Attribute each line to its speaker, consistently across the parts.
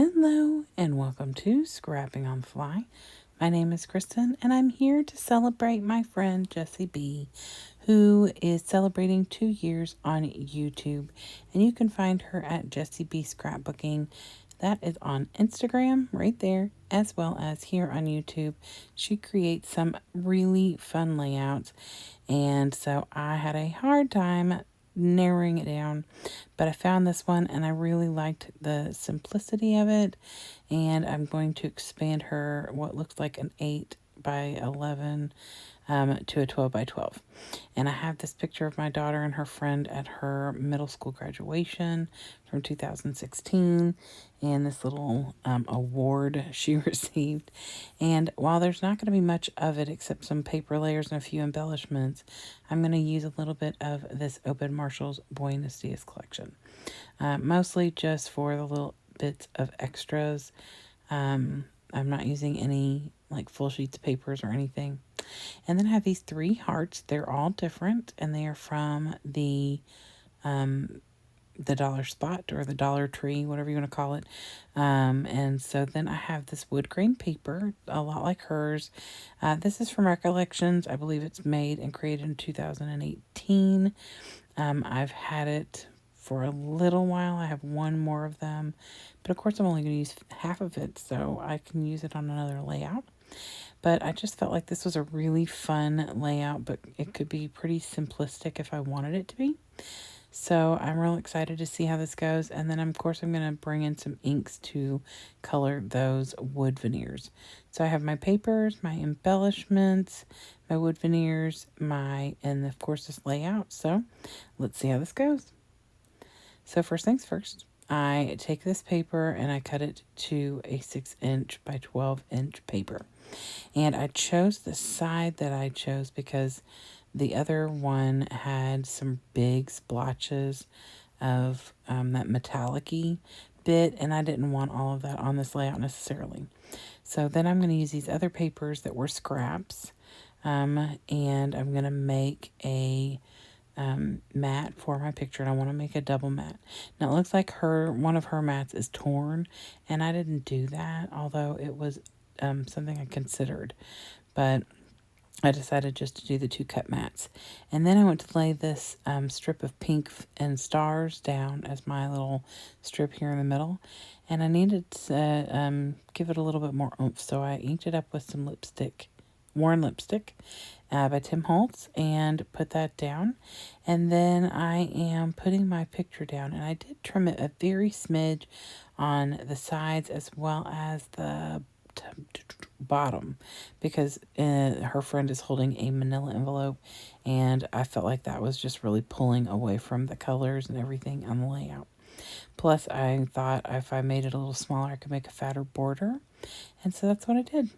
Speaker 1: Hello and welcome to Scrapping on the Fly. My name is Kristen and I'm here to celebrate my friend Jessie B, who is celebrating 2 years on YouTube. And you can find her at Jessie B Scrapbooking. That is on Instagram right there, as well as here on YouTube. She creates some really fun layouts. And so I had a hard time narrowing it down, but I found this one and I really liked the simplicity of it. And I'm going to expand her what looks like an 8 by 11 to a 12 by 12. And I have this picture of my daughter and her friend at her middle school graduation from 2016 and this little award she received. And while there's not going to be much of it except some paper layers and a few embellishments, I'm going to use a little bit of this Open Marshall's Buenos Dias collection. Mostly just for the little bits of extras. I'm not using any like full sheets of papers or anything. And then I have these 3 hearts. They're all different and they are from the Dollar Spot or the Dollar Tree, whatever you want to call it. And so then I have this wood grain paper, a lot like hers. This is from Recollections. I believe it's made and created in 2018. I've had it for a little while. I have one more of them, but of course I'm only going to use half of it, so I can use it on another layout. But I just felt like this was a really fun layout, but it could be pretty simplistic if I wanted it to be. So I'm real excited to see how this goes. And then, of course, I'm going to bring in some inks to color those wood veneers. So I have my papers, my embellishments, my wood veneers, and of course this layout. So let's see how this goes. So first things first, I take this paper and I cut it to a 6-inch by 12-inch paper. And I chose the side that I chose because the other one had some big splotches of that metallic-y bit, and I didn't want all of that on this layout necessarily. So then I'm going to use these other papers that were scraps, and I'm going to make a mat for my picture, and I want to make a double mat. Now it looks like one of her mats is torn, and I didn't do that, although it was something I considered, but I decided just to do the 2 cut mats. And then I went to lay this strip of pink and stars down as my little strip here in the middle. And I needed to give it a little bit more oomph. So I inked it up with some lipstick, Worn Lipstick by Tim Holtz, and put that down. And then I am putting my picture down. And I did trim it a very smidge on the sides as well as the bottom, because her friend is holding a manila envelope, and I felt like that was just really pulling away from the colors and everything on the layout. Plus I thought if I made it a little smaller I could make a fatter border, and so that's what I did.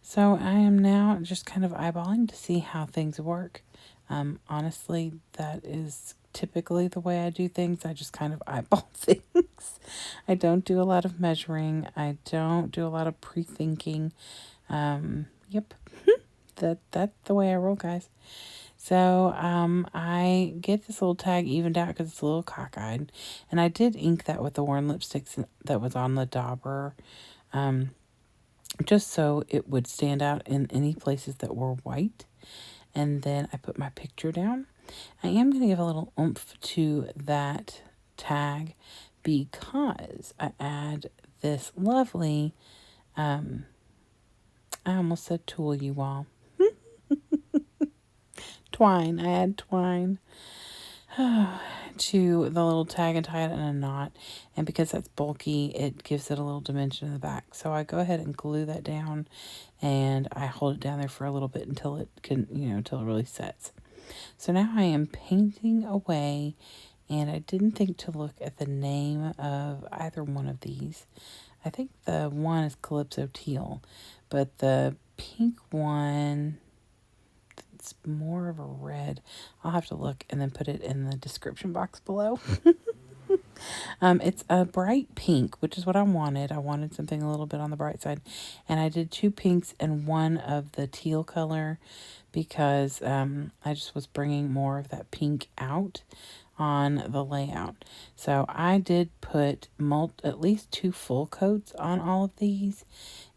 Speaker 1: So I am now just kind of eyeballing to see how things work. Honestly, that is typically the way I do things. I just kind of eyeball things. I don't do a lot of measuring. I don't do a lot of pre-thinking. Yep, that's the way I roll, guys. So I get this little tag evened out because it's a little cockeyed, and I did ink that with the Worn Lipsticks that was on the dauber, just so it would stand out in any places that were white. And then I put my picture down. I am going to give a little oomph to that tag because I add this lovely, I almost said tulle, you all. Twine. I add twine to the little tag and tie it in a knot. And because that's bulky, it gives it a little dimension in the back. So I go ahead and glue that down, and I hold it down there for a little bit until it can, until it really sets. So now I am painting away, and I didn't think to look at the name of either one of these. I think the one is Calypso Teal, but the pink one, it's more of a red. I'll have to look and then put it in the description box below. It's a bright pink, which is what I wanted. I wanted something a little bit on the bright side. And I did 2 pinks and 1 of the teal color because I just was bringing more of that pink out on the layout. So I did put at least 2 full coats on all of these,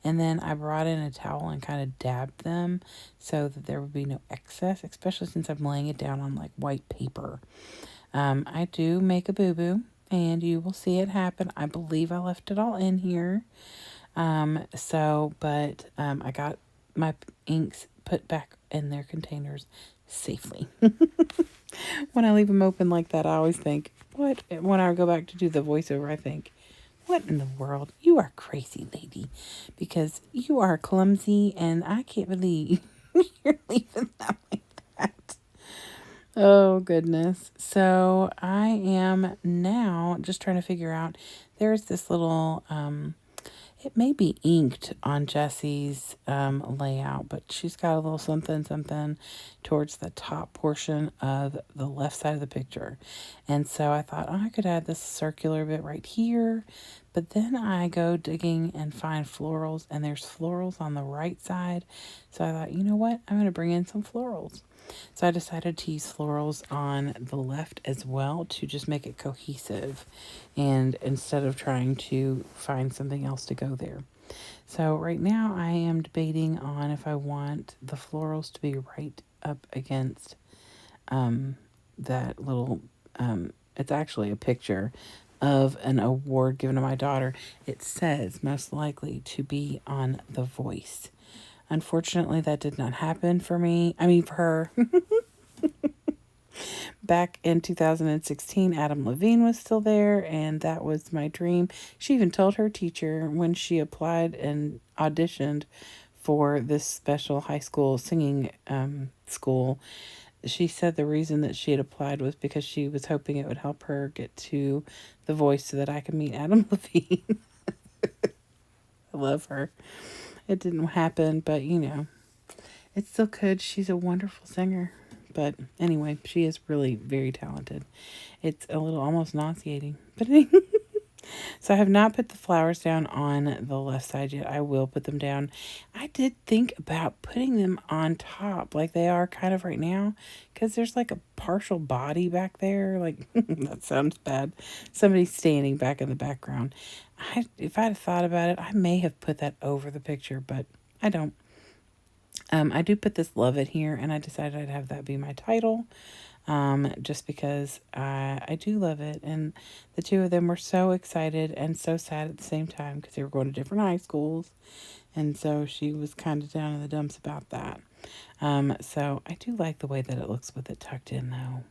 Speaker 1: and then I brought in a towel and kind of dabbed them so that there would be no excess, especially since I'm laying it down on like white paper. I do make a boo-boo, and you will see it happen. I believe I left it all in here. I got my inks put back in their containers safely. When I leave them open like that, I always think, what? When I go back to do the voiceover, I think, what in the world? You are crazy, lady, because you are clumsy, and I can't believe you're leaving them like that. Oh, goodness. So I am now just trying to figure out, there's this little, it may be inked on Jessie's layout, but she's got a little something something towards the top portion of the left side of the picture. And so I thought, oh, I could add this circular bit right here. But then I go digging and find florals, and there's florals on the right side. So I thought, you know what? I'm going to bring in some florals. So I decided to use florals on the left as well to just make it cohesive, and instead of trying to find something else to go there. So right now I am debating on if I want the florals to be right up against that little, it's actually a picture of an award given to my daughter. It says most likely to be on The Voice. Unfortunately, that did not happen for me. I mean, for her. Back in 2016, Adam Levine was still there, and that was my dream. She even told her teacher when she applied and auditioned for this special high school singing school. She said the reason that she had applied was because she was hoping it would help her get to The Voice so that I could meet Adam Levine. I love her. It didn't happen, but you know, it still could. She's a wonderful singer. But anyway, she is really very talented. It's a little almost nauseating. But so I have not put the flowers down on the left side yet. I will put them down. I did think about putting them on top like they are kind of right now, because there's like a partial body back there. Like, that sounds bad. Somebody's standing back in the background. If I had thought about it, I may have put that over the picture, but I don't. I do put this love it here, and I decided I'd have that be my title, just because I do love it. And the two of them were so excited and so sad at the same time because they were going to different high schools. And so she was kind of down in the dumps about that. So I do like the way that it looks with it tucked in, though.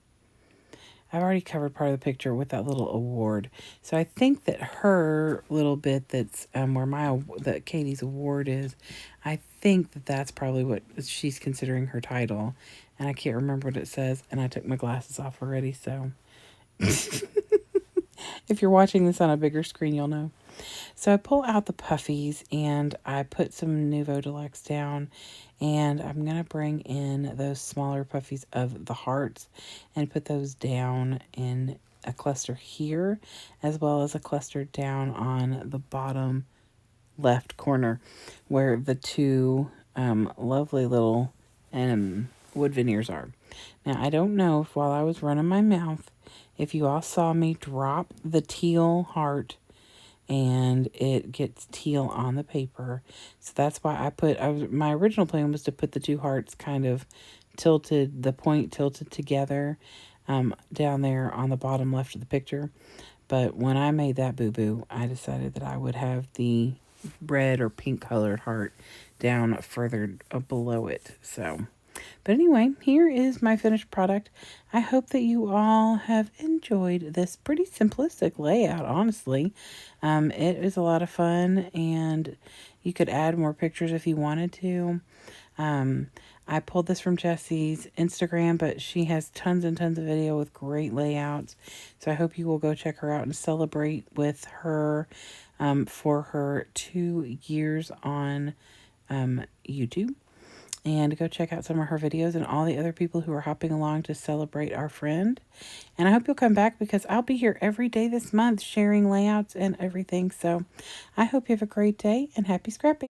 Speaker 1: I've already covered part of the picture with that little award. So I think that her little bit that's where that Katie's award is, I think that that's probably what she's considering her title. And I can't remember what it says, and I took my glasses off already, so if you're watching this on a bigger screen, you'll know. So I pull out the puffies, and I put some Nouveau Deluxe down, and I'm going to bring in those smaller puffies of the hearts and put those down in a cluster here, as well as a cluster down on the bottom left corner where the two lovely little wood veneers are. Now, I don't know if while I was running my mouth, if you all saw me drop the teal heart and it gets teal on the paper. So that's why my original plan was to put the two hearts kind of tilted, the point tilted together down there on the bottom left of the picture. But when I made that boo-boo, I decided that I would have the red or pink colored heart down further below it. So, but anyway, here is my finished product. I hope that you all have enjoyed this pretty simplistic layout, honestly. It is a lot of fun, and you could add more pictures if you wanted to. I pulled this from Jessie's Instagram, but she has tons and tons of video with great layouts. So I hope you will go check her out and celebrate with her for her 2 years on YouTube. And go check out some of her videos and all the other people who are hopping along to celebrate our friend. And I hope you'll come back, because I'll be here every day this month sharing layouts and everything. So I hope you have a great day, and happy scrapping.